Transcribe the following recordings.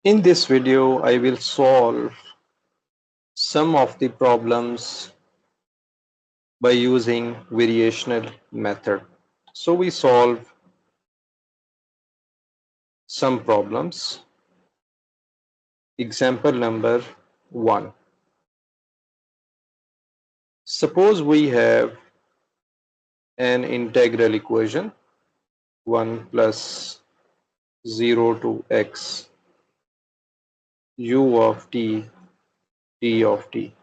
In this video, I will solve some of the problems by using variational method. So we solve some problems. Example number 1. Suppose we have an integral equation 1 plus 0 to x u of t of t.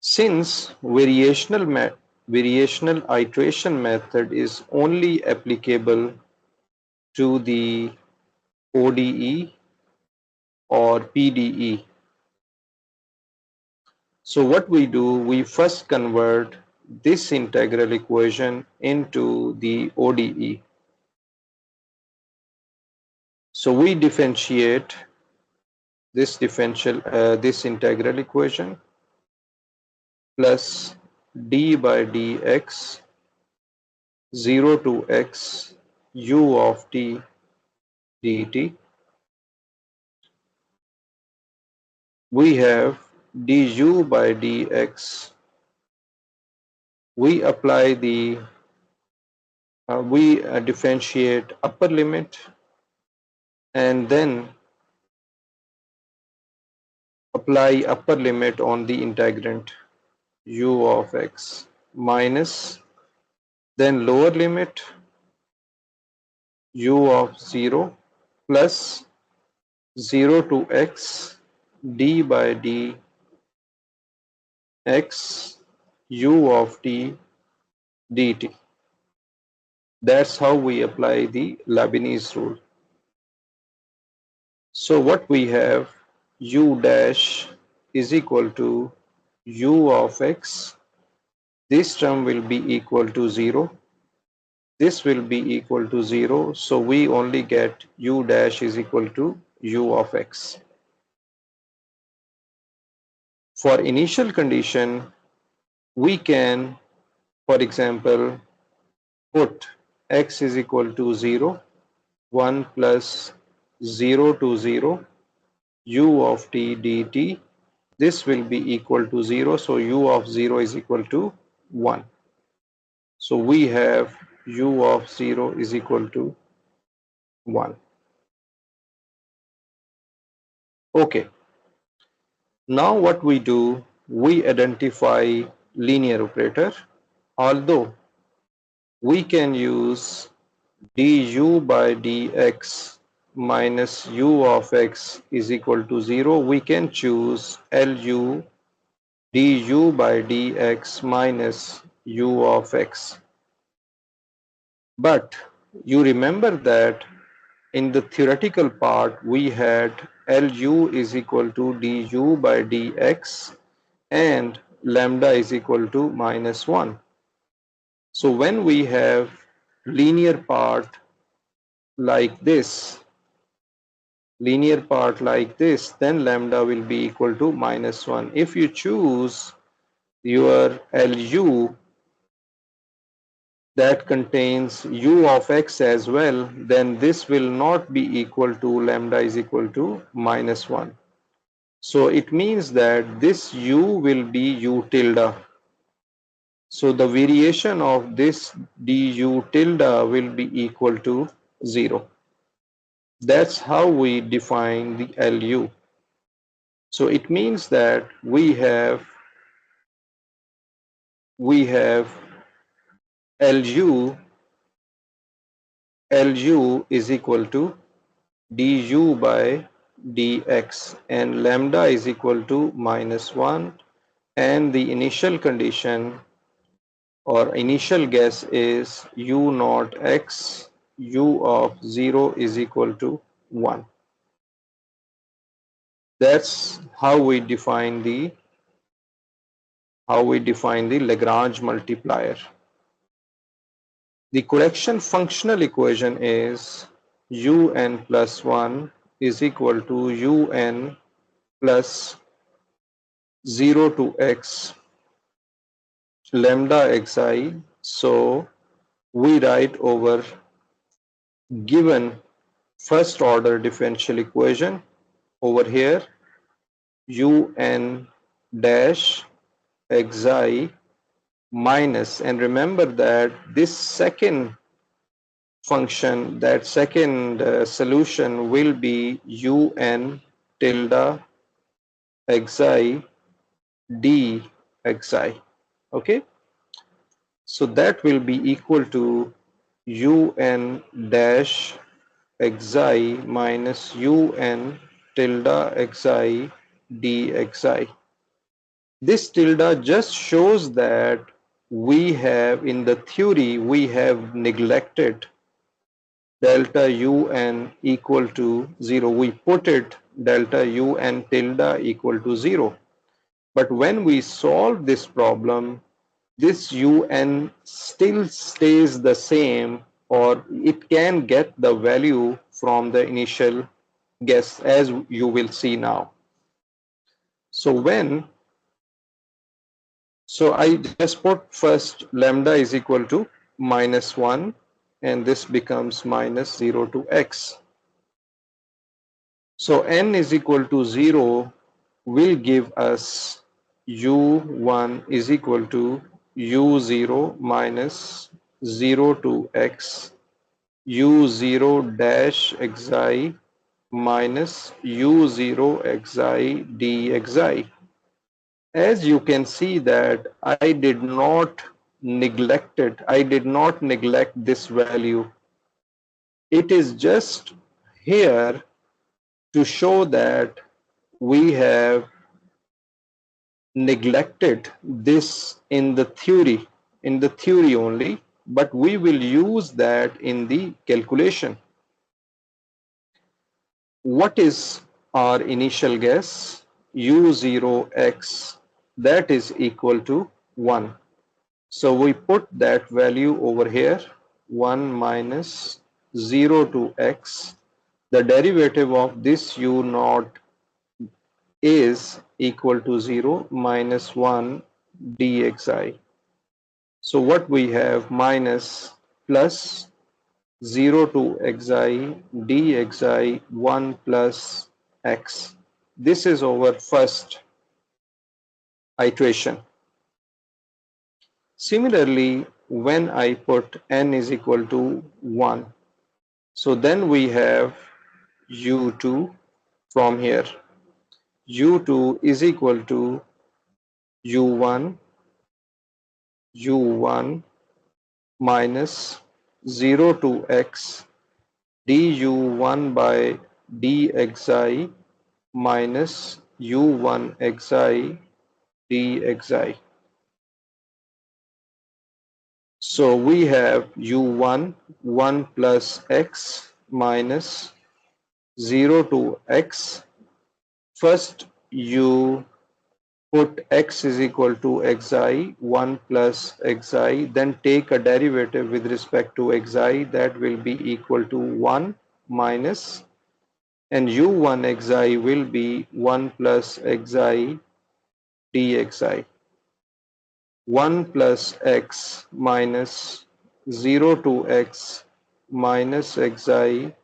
Since variational iteration method is only applicable to the ODE or PDE. So what we do, we first convert this integral equation into the ODE. So we differentiate this integral equation plus d by dx 0 to x u of t dt. We have du by dx. We apply the we differentiate upper limit and then apply upper limit on the integrand u of x minus then lower limit u of 0 plus 0 to x d by dx u of t dt. That's how we apply the Leibniz rule. So what we have, u dash is equal to u of x. This term will be equal to 0. This will be equal to 0. So we only get u dash is equal to u of x. For initial condition, we can, for example, put x is equal to 0, 1 plus 0 to 0, u of t dt. This will be equal to 0. So u of 0 is equal to 1. So we have u of 0 is equal to 1. Okay. Now what we do, we identify linear operator, although we can use du by dx minus u of x is equal to 0. We can choose lu du by dx minus u of x. But you remember that in the theoretical part, we had Lu is equal to du by dx and lambda is equal to minus 1. So when we have linear part like this, then lambda will be equal to minus 1. If you choose your Lu that contains u of x as well, then this will not be equal to lambda is equal to minus 1. So it means that this u will be u tilde. So the variation of this du tilde will be equal to 0. That's how we define the Lu. So it means that we have Lu is equal to du by dx and lambda is equal to minus 1, and the initial condition or initial guess is u naught x u of 0 is equal to 1. That's how we define the Lagrange multiplier. The correction functional equation is un plus 1 is equal to un plus 0 to x lambda xi. So we write over given first order differential equation over here, un dash xi minus, and remember that this second function, that second solution will be un tilde xi d xi. Okay, so that will be equal to un dash xi minus un tilde xi dxi. This tilde just shows that we have, in the theory, we have neglected delta un equal to 0. We put it delta un tilde equal to 0. But when we solve this problem, this un still stays the same, or it can get the value from the initial guess, as you will see now. So I just put first lambda is equal to -1, and this becomes minus 0 to x. So n is equal to 0 will give us u1 is equal to u0 minus 0 to x, u0 dash xi minus u0 xi dxi. As you can see that I did not neglect this value. It is just here to show that we have neglected this in the theory only, but we will use that in the calculation. What is our initial guess? u0x, that is equal to 1. So we put that value over here, 1 minus 0 to x. The derivative of this u naught is equal to 0 minus 1 dxi. So what we have, minus plus 0 to xi dxi 1 plus x. This is our first iteration. Similarly, when I put n is equal to 1, so then we have u2 from here. u2 is equal to u1 minus 0 to x du1 by dxi minus u1 xi dxi. So we have u1 1 plus x minus 0 to x. First you put x is equal to xi, 1 plus xi, then take a derivative with respect to xi, that will be equal to 1 minus, and u1 xi will be 1 plus xi dxi. 1 plus x minus 0 to x minus xi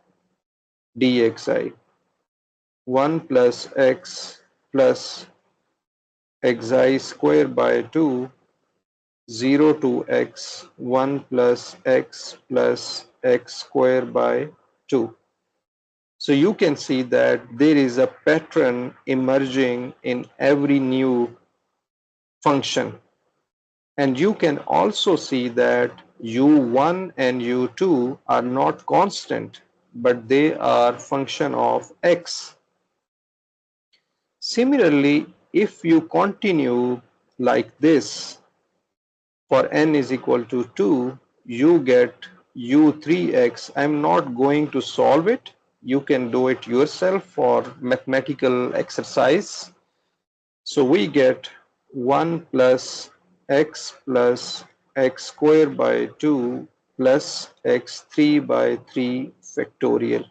dxi. 1 plus x plus xi square by 2, 0 to x, 1 plus x square by 2. So you can see that there is a pattern emerging in every new function. And you can also see that u1 and u2 are not constant, but they are function of x. Similarly, if you continue like this, for n is equal to 2, you get u3x. I'm not going to solve it. You can do it yourself for mathematical exercise. So we get 1 plus x square by 2 plus x3 by 3 factorial.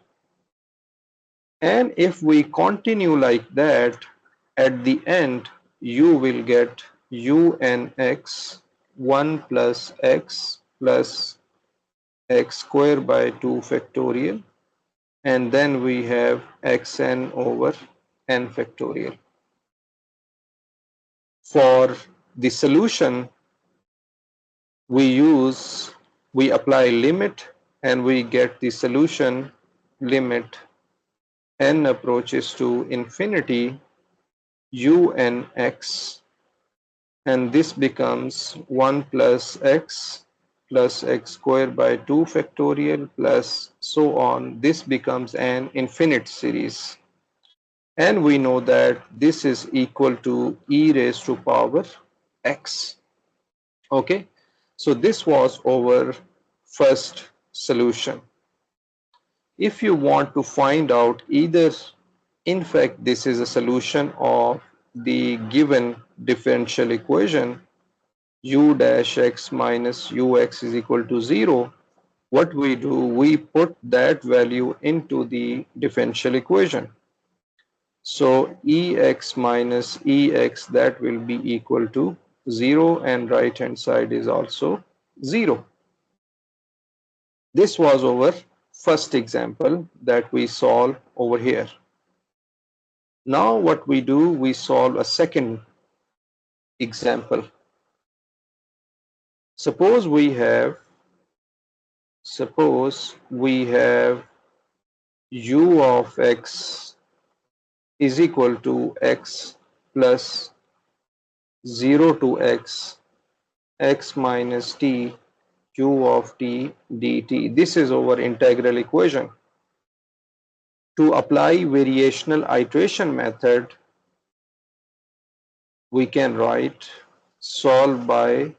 And if we continue like that, at the end you will get unx 1 plus x square by 2 factorial and then we have xn over n factorial. For the solution, we apply limit and we get the solution limit n approaches to infinity unx, and this becomes 1 plus x squared by 2 factorial plus so on. This becomes an infinite series. And we know that this is equal to e raised to power x. Okay, so this was our first solution. If you want to find out either, in fact, this is a solution of the given differential equation u dash x minus ux is equal to 0, what we do, we put that value into the differential equation. So ex minus ex, that will be equal to 0, and right hand side is also 0. This was our first example that we solve over here. Now what we do, we solve a second example. Suppose we have u of x is equal to x plus 0 to x minus t u of t dt. This is our integral equation. To apply variational iteration method, we can write solve by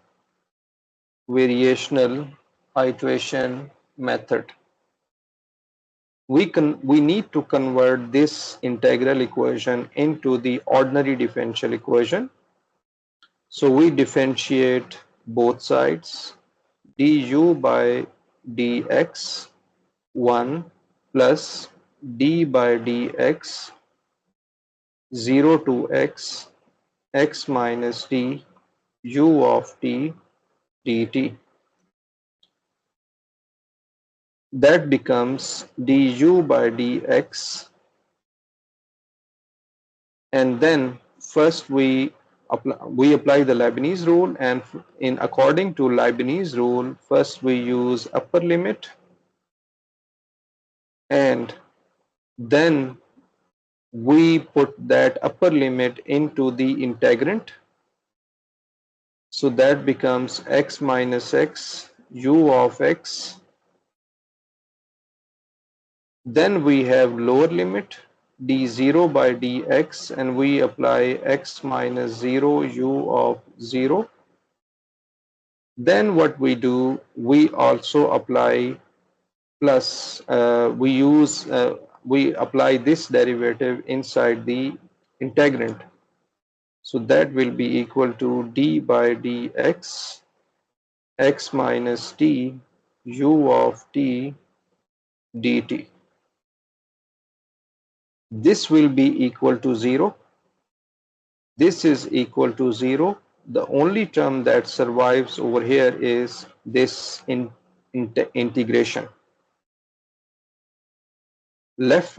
variational iteration method. We need to convert this integral equation into the ordinary differential equation. So we differentiate both sides, du by dx 1 plus d by dx 0 to x minus t u of t dt. That becomes du by dx, and then first we apply the Leibniz rule, and in according to Leibniz rule, first we use upper limit, and then we put that upper limit into the integrand. So that becomes x minus x u of x. Then we have lower limit d0 by dx, and we apply x minus 0 u of 0. Then what we do, we also apply plus, we apply this derivative inside the integrand. So that will be equal to d by dx x minus t u of t dt. This will be equal to 0. This is equal to 0. The only term that survives over here is this integration.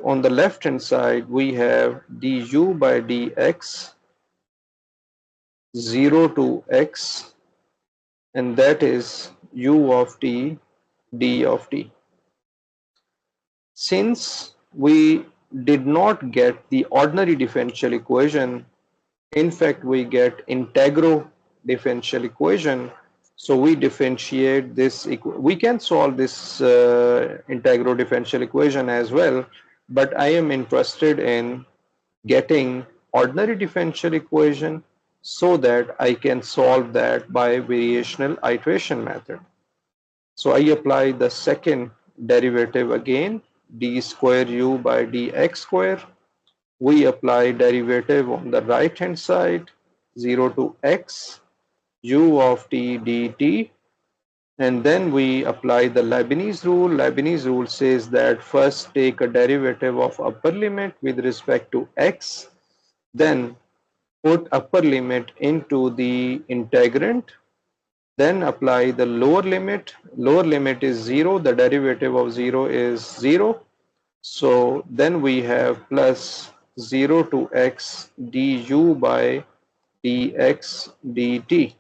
On the left hand side, we have du by dx 0 to x, and that is u of t d of t. Since we did not get the ordinary differential equation, in fact we get integral differential equation, so we differentiate this. We can solve this integral differential equation as well, but I am interested in getting ordinary differential equation so that I can solve that by variational iteration method. So I apply the second derivative again, d square u by dx square. We apply derivative on the right hand side, 0 to x u of t dt, and then we apply the Leibniz rule. Leibniz rule says that first take a derivative of upper limit with respect to x, then put upper limit into the integrand, then apply the lower limit. Lower limit is 0, the derivative of 0 is 0, So then we have plus 0 to x du by dx dt.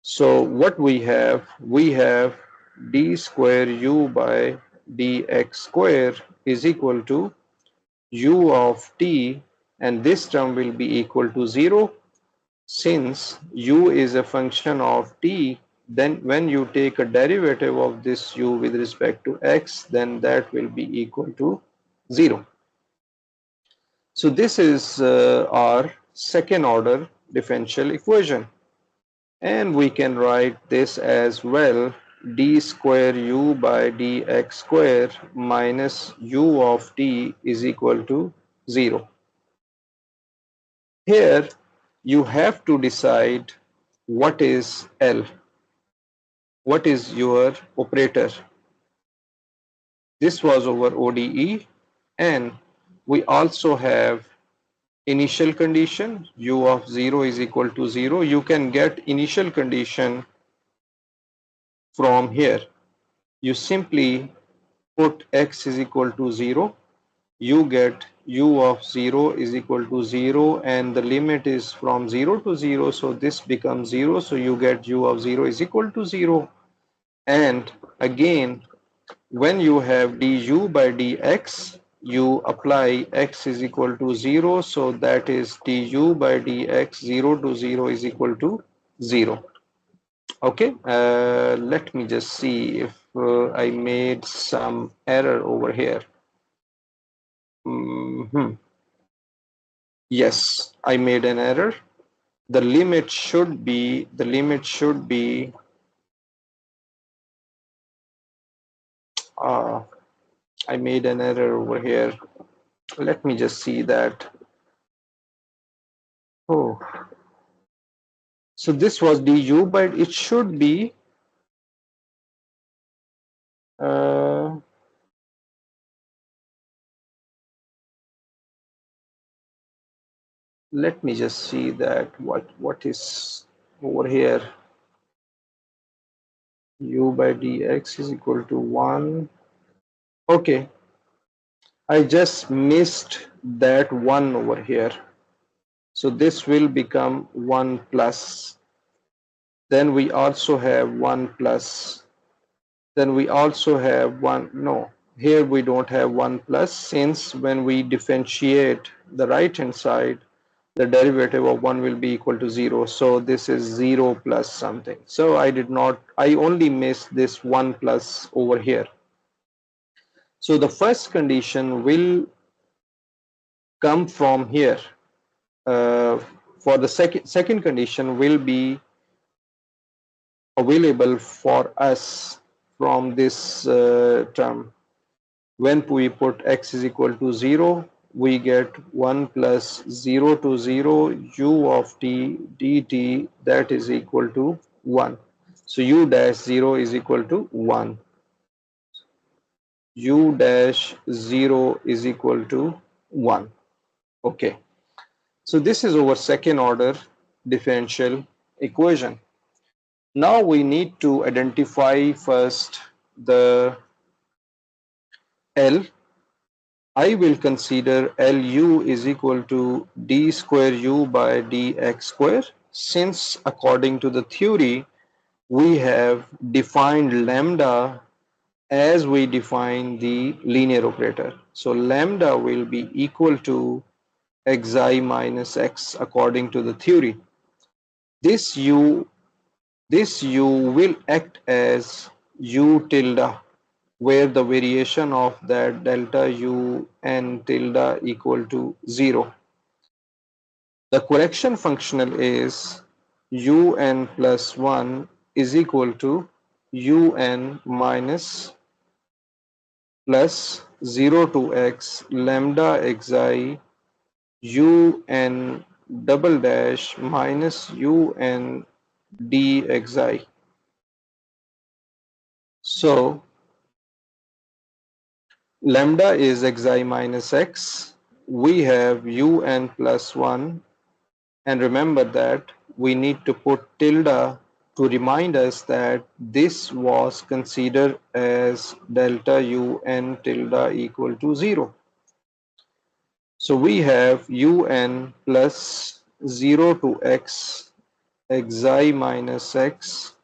So what we have? We have d square u by dx square is equal to u of t, and this term will be equal to 0. Since u is a function of t, then when you take a derivative of this u with respect to x, then that will be equal to 0. So this is our second order differential equation. And we can write this as well, d square u by dx square minus u of t is equal to 0. Here you have to decide what is L, what is your operator. This was over ODE, and we also have initial condition u of 0 is equal to 0. You can get initial condition from here. You simply put x is equal to 0, you get u of 0 is equal to 0, and the limit is from 0 to 0, so this becomes 0, so you get u of 0 is equal to 0. And again, when you have du by dx, you apply x is equal to 0, so that is du by dx 0 to 0 is equal to 0. Okay, let me just see if I made some error over here. Yes, I made an error. The limit should be, uh, I made an error over here. Let me just see that. Oh, so this was du, but it should be, uh, let me just see that what is over here. U by dx is equal to 1. Okay, I just missed that 1 over here. So this will become 1 plus. Then we also have 1 plus. Then we also have 1. No, here we don't have 1 plus, since when we differentiate the right hand side, the derivative of 1 will be equal to 0. So this is 0 plus something. So I only missed this 1 plus over here. So the first condition will come from here. For the second condition will be available for us from this term. When we put x is equal to 0, we get 1 plus 0 to 0 u of t dt, that is equal to 1. So u dash 0 is equal to 1. U dash 0 is equal to 1. Okay. So this is our second order differential equation. Now we need to identify first the L. I will consider Lu is equal to d square u by dx square, since according to the theory we have defined lambda as we define the linear operator. So lambda will be equal to xi minus x according to the theory. This u will act as u tilde, where the variation of that delta u n tilde equal to 0. The correction functional is un plus 1 is equal to un minus plus 0 to x lambda xi un double dash minus un dxi. So lambda is xi minus x. We have un plus 1, and remember that we need to put tilde to remind us that this was considered as delta un tilde equal to 0. So we have un plus 0 to x xi minus x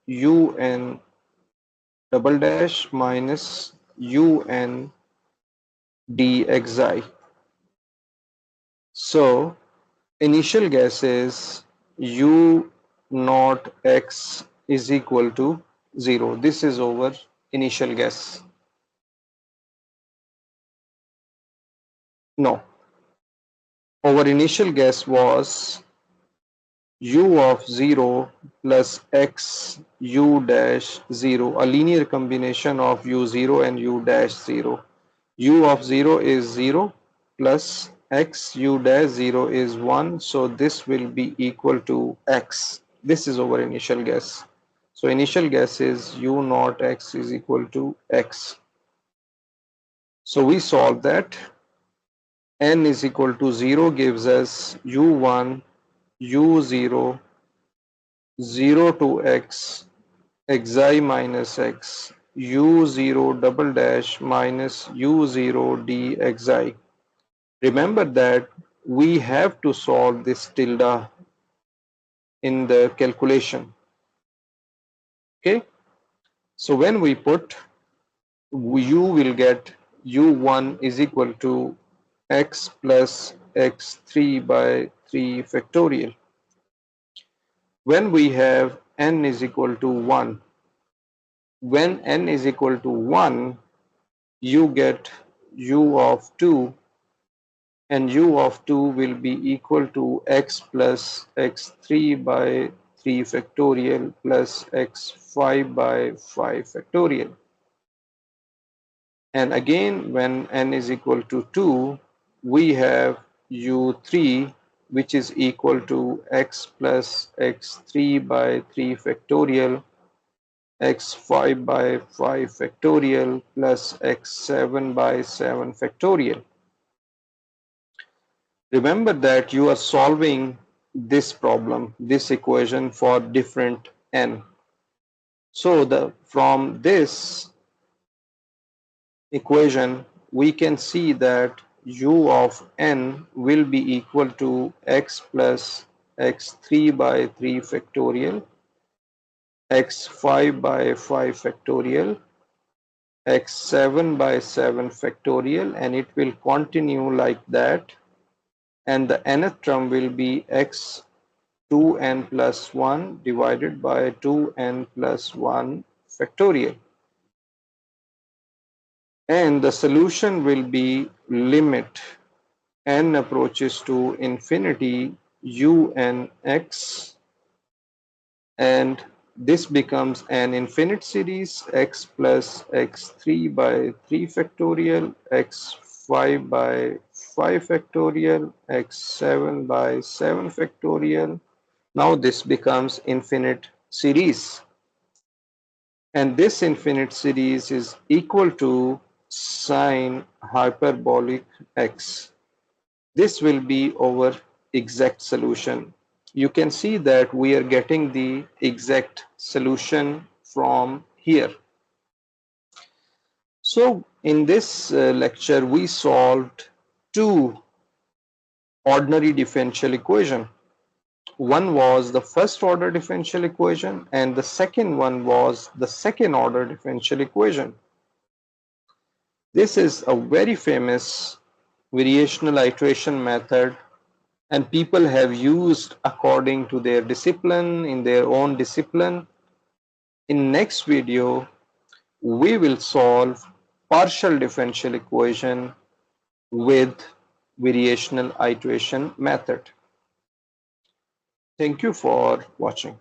un double dash minus un dxi. So initial guess is u naught x is equal to 0. This is our initial guess. No, our initial guess was u of 0 plus x u dash 0, a linear combination of u0 and u dash 0. U of 0 is 0 plus x u dash 0 is 1, so this will be equal to x. This is our initial guess. So initial guess is u naught x is equal to x. So we solve that. N is equal to 0 gives us u1 u0 0 to x xi minus x u0 double dash minus u0 dxi. Remember that we have to solve this tilde in the calculation. Okay, so when we put, you will get u1 is equal to x plus x3 by 3 factorial. When we have n is equal to 1, when n is equal to 1, you get u of 2, and u of 2 will be equal to x plus x3 by 3 factorial plus x5 by 5 factorial. And again, when n is equal to 2, we have u3, which is equal to x plus x3 by 3 factorial, x5 by 5 factorial plus x7 by 7 factorial. Remember that you are solving this problem, this equation for different n. So from this equation, we can see that u of n will be equal to x plus x3 by 3 factorial, x5 by 5 factorial, x7 by 7 factorial, and it will continue like that. And the nth term will be x 2n plus 1 divided by 2n plus 1 factorial. And the solution will be limit n approaches to infinity unx, and this becomes an infinite series x plus x3 by 3 factorial, x5 by 5 factorial, x7 by 7 factorial. Now this becomes infinite series, and this infinite series is equal to sine hyperbolic x. This will be our exact solution. You can see that we are getting the exact solution from here. So in this lecture, we solved two ordinary differential equations. One was the first order differential equation, and the second one was the second order differential equation. This is a very famous variational iteration method, and people have used according to their discipline, in their own discipline. In next video, we will solve partial differential equation with variational iteration method. Thank you for watching.